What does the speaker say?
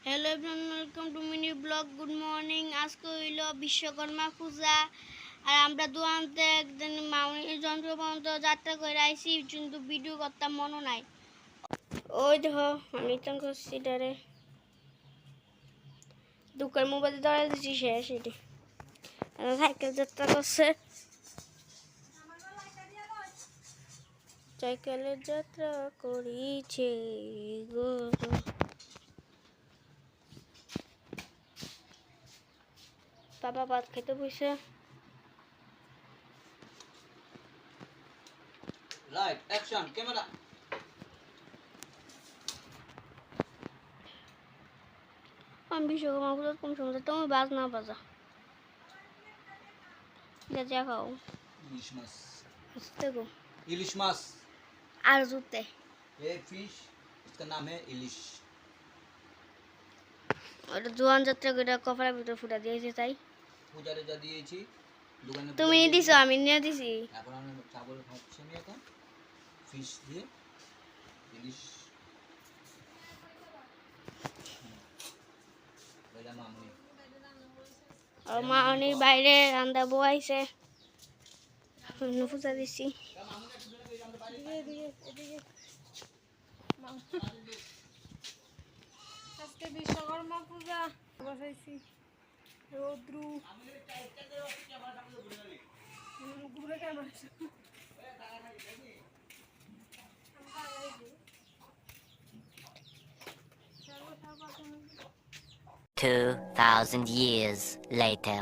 Hello everyone, welcome to mini blog. Good morning. আজকে হইল বিশ্বকর্মা পূজা আর আমরা দোকানতে একদিন মাউনির যন্ত্র পর্যন্ত যাত্রা করে আইসি, কিন্তু ভিডিও করতাম মনে নাই। ওই দেখো আমি তো করছি ডারে দোকান মোবাইল ধরে দিচ্ছি শেষ। এটি সাইকেল যাত্রা করছে, সাইকেলের যাত্রা করিছে গো। বাবা ভাত খেতে বসে। Right action camera. আমি বিশ্বকর্মা পুজো কম সময় তুমি বাজ না বাজা যা খাও ইলিশ মাছ। দেখো इलिश मास আর জুতে ये फिश, इसका नाम है इलिश। ওটা জোয়ান যাত্রা করে কপালের ভিতরে ফুটা দিয়েছে তাই পূজারে যা দিয়েছি দোকানে তুমি দিছো আমি নিয়ে দিছি। এখন আমি চাবল খাচ্ছি আমি এখন ফিশ দিয়ে ইলিশ। বেলা মামুনি আর মা অনেক বাইরে রান্দা বইছে ফুটা দিছি। আজকে বিশ্বকর্মা পূজা বসাইছি রৌদ্রু ঘুরে কেন 2,000 years later.